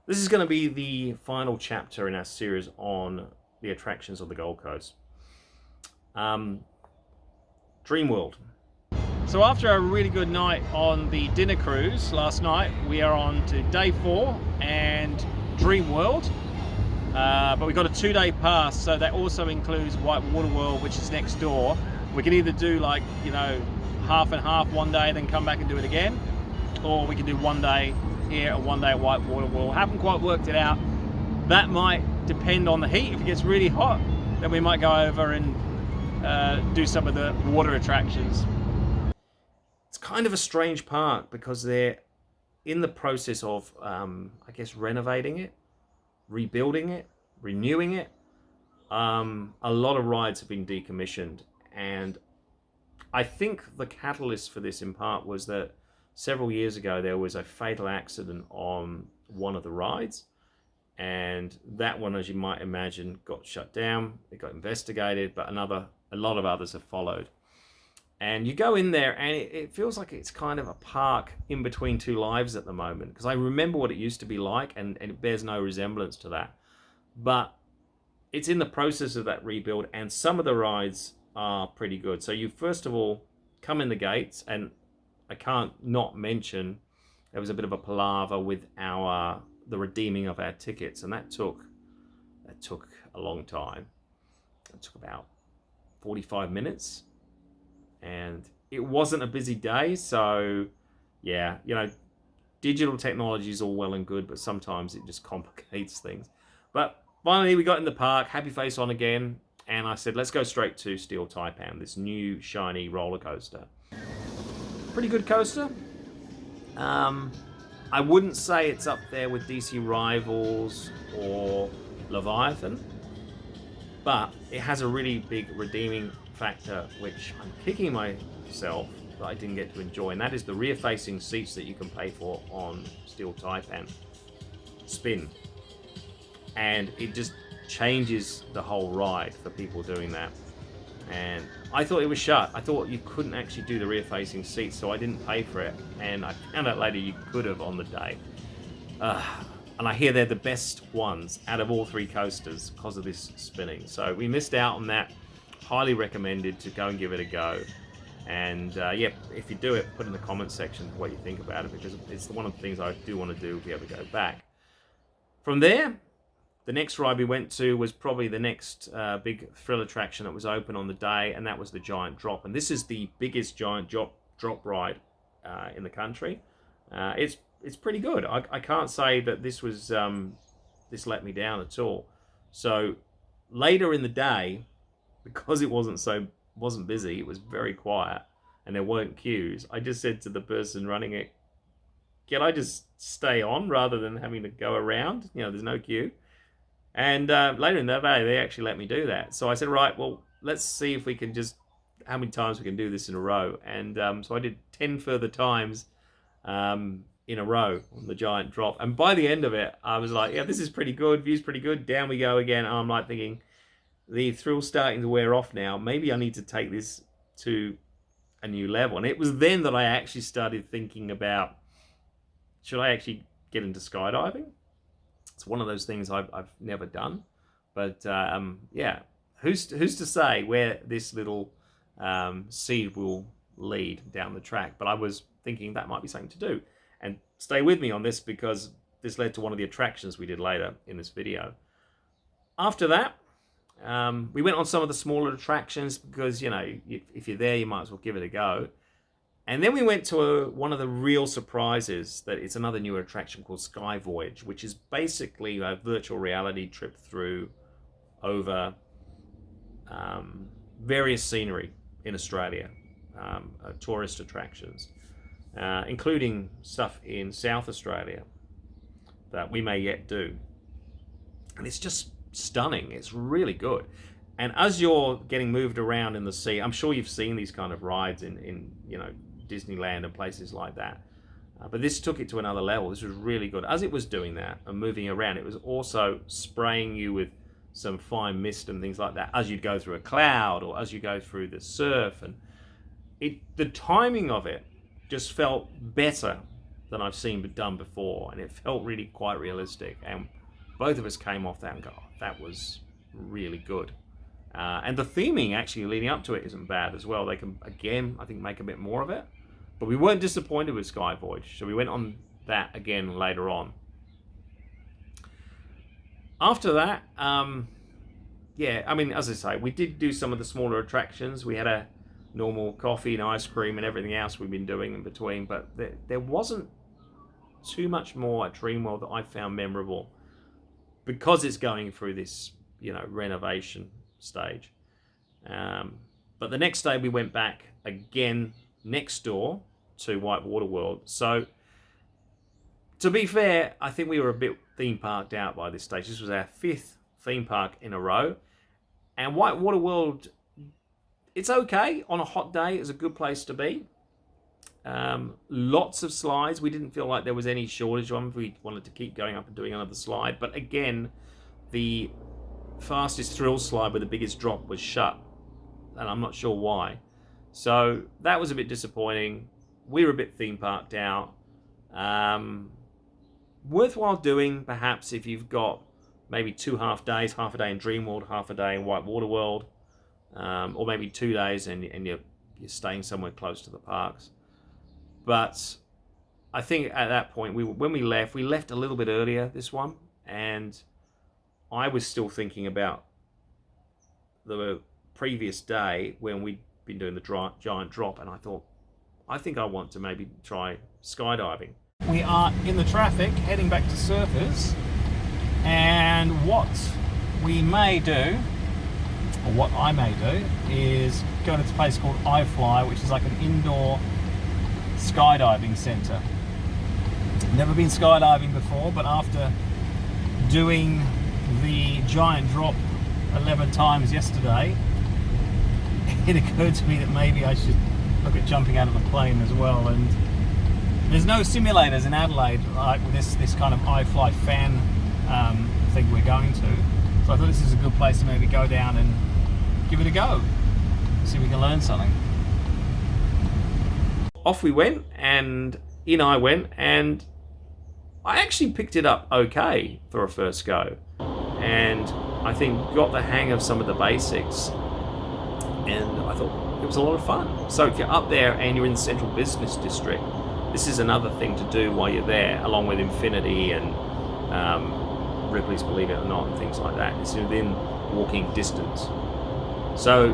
This is going to be the final chapter in our series on the attractions of the Gold Coast. Dreamworld. So after a really good night on the dinner cruise last night, we are on to day 4 and Dreamworld. But we got a 2-day pass, so that also includes WhiteWater World, which is next door. We can either do like, half and half one day, then come back and do it again, or we can do one day here and one day at WhiteWater World. Haven't quite worked it out. That might depend on the heat. If it gets really hot, then we might go over and do some of the water attractions. It's kind of a strange park because they're in the process of, I guess, renovating it, rebuilding it, renewing it. A lot of rides have been decommissioned, and I think the catalyst for this in part was that several years ago there was a fatal accident on one of the rides, and that one, as you might imagine, got shut down. It got investigated, but a lot of others have followed. And you go in there and it feels like it's kind of a park in between two lives at the moment, because I remember what it used to be like, and it bears no resemblance to that. But it's in the process of that rebuild, and some of the rides are pretty good. So you first of all come in the gates, and I can't not mention there was a bit of a palaver with the redeeming of our tickets, and that took a long time. It took about 45 minutes, and it wasn't a busy day. So yeah, digital technology is all well and good, but sometimes it just complicates things. But finally we got in the park, happy face on again, and I said, let's go straight to Steel Taipan, this new shiny roller coaster. Pretty good coaster. I wouldn't say it's up there with DC Rivals or Leviathan, but it has a really big redeeming factor, which I'm kicking myself that I didn't get to enjoy, and that is the rear-facing seats that you can pay for on Steel Taipan spin. And it just changes the whole ride for people doing that. And I thought it was shut. I thought you couldn't actually do the rear-facing seats, so I didn't pay for it. And I found out later you could have on the day. And I hear they're the best ones out of all 3 coasters because of this spinning. So we missed out on that. Highly recommended to go and give it a go. And yeah, if you do it, put in the comment section what you think about it, because it's one of the things I do want to do if we ever go back. From there, the next ride we went to was probably the next big thrill attraction that was open on the day, and that was the Giant Drop. And this is the biggest giant drop ride in the country. It's pretty good. I can't say that this was this let me down at all. So later in the day, because it wasn't busy, it was very quiet, and there weren't queues, I just said to the person running it, can I just stay on rather than having to go around? There's no queue. And later in the day, they actually let me do that. So I said, right, well, let's see if we can how many times we can do this in a row. And so I did 10 further times in a row on the Giant Drop. And by the end of it, I was like, yeah, this is pretty good. View's pretty good. Down we go again. And I'm like thinking, the thrill's starting to wear off now. Maybe I need to take this to a new level. And it was then that I actually started thinking about, should I actually get into skydiving? It's one of those things I've never done, but yeah, who's to say where this little seed will lead down the track? But I was thinking that might be something to do, and stay with me on this because this led to one of the attractions we did later in this video. After that, we went on some of the smaller attractions because if you're there, you might as well give it a go. And then we went to one of the real surprises, that it's another new attraction called Sky Voyage, which is basically a virtual reality trip through over various scenery in Australia, tourist attractions, including stuff in South Australia that we may yet do. And it's just stunning. It's really good. And as you're getting moved around in the sea, I'm sure you've seen these kind of rides in Disneyland and places like that. But this took it to another level. This was really good. As it was doing that and moving around, it was also spraying you with some fine mist and things like that as you'd go through a cloud or as you go through the surf. And the timing of it just felt better than I've seen done before, and it felt really quite realistic. And both of us came off that and go, oh, that was really good. And the theming actually leading up to it isn't bad as well. They can, again, I think, make a bit more of it. But we weren't disappointed with Sky Voyage, so we went on that again later on. After that, yeah, I mean, as I say, we did do some of the smaller attractions. We had a normal coffee and ice cream and everything else we've been doing in between, but there wasn't too much more at Dreamworld that I found memorable because it's going through this, you know, renovation stage. But the next day we went back again next door to WhiteWater World. So to be fair, I think we were a bit theme parked out by this stage. This was our 5th theme park in a row. And WhiteWater World, it's okay. On a hot day, it's a good place to be. Lots of slides. We didn't feel like there was any shortage of them. We wanted to keep going up and doing another slide. But again, the fastest thrill slide with the biggest drop was shut. And I'm not sure why. So that was a bit disappointing. We were a bit theme parked out. Worthwhile doing, perhaps, if you've got maybe 2 half days, half a day in Dreamworld, half a day in WhiteWater World, or maybe 2 days and you're staying somewhere close to the parks. But I think at that point, when we left a little bit earlier, this one, and I was still thinking about the previous day when we'd been doing the giant drop, and I thought, I think I want to maybe try skydiving. We are in the traffic heading back to Surfers, and what we may do, or what I may do, is go to this place called iFly, which is like an indoor skydiving centre. Never been skydiving before, but after doing the giant drop 11 times yesterday, it occurred to me that maybe I should look at jumping out of a plane as well. And there's no simulators in Adelaide like with this kind of iFly fan thing we're going to. So I thought this is a good place to maybe go down and give it a go. See if we can learn something. Off we went, and in I went, and I actually picked it up okay for a first go. And I think got the hang of some of the basics. And I thought it was a lot of fun. So if you're up there and you're in the Central Business District, this is another thing to do while you're there, along with Infinity and Ripley's Believe It or Not and things like that. It's within walking distance. So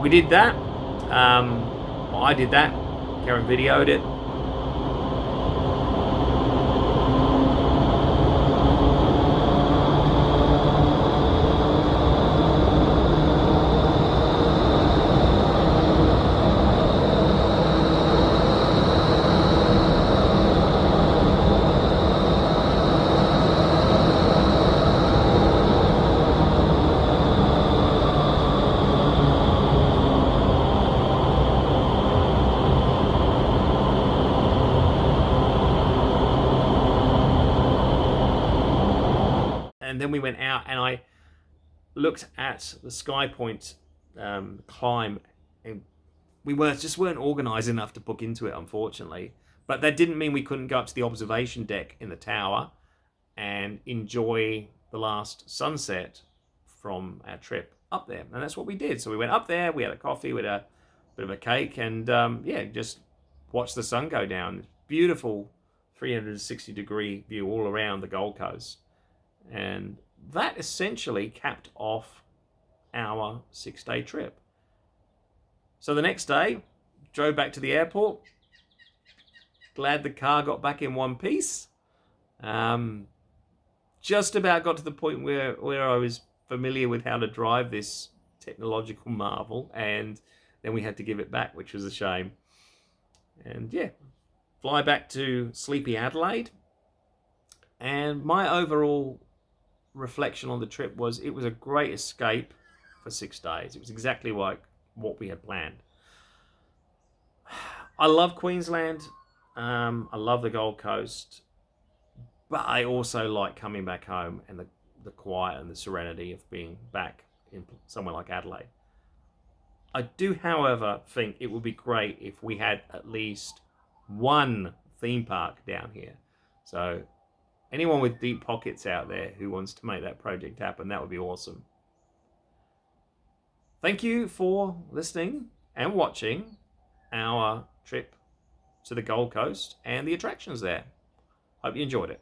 we did that. I did that. Karen videoed it. And then we went out and I looked at the SkyPoint climb, and we just weren't organised enough to book into it, unfortunately. But that didn't mean we couldn't go up to the observation deck in the tower and enjoy the last sunset from our trip up there. And that's what we did. So we went up there, we had a coffee, we had a bit of a cake, and yeah, just watched the sun go down. Beautiful 360-degree view all around the Gold Coast. And that essentially capped off our 6-day trip. So the next day, drove back to the airport. Glad the car got back in one piece. Just about got to the point where I was familiar with how to drive this technological marvel, and then we had to give it back, which was a shame. And yeah, fly back to sleepy Adelaide. And my overall reflection on the trip was it was a great escape for 6 days. It was exactly like what we had planned. I love Queensland. I love the Gold Coast. But I also like coming back home and the quiet and the serenity of being back in somewhere like Adelaide. I do, however, think it would be great if we had at least one theme park down here. So anyone with deep pockets out there who wants to make that project happen, that would be awesome. Thank you for listening and watching our trip to the Gold Coast and the attractions there. Hope you enjoyed it.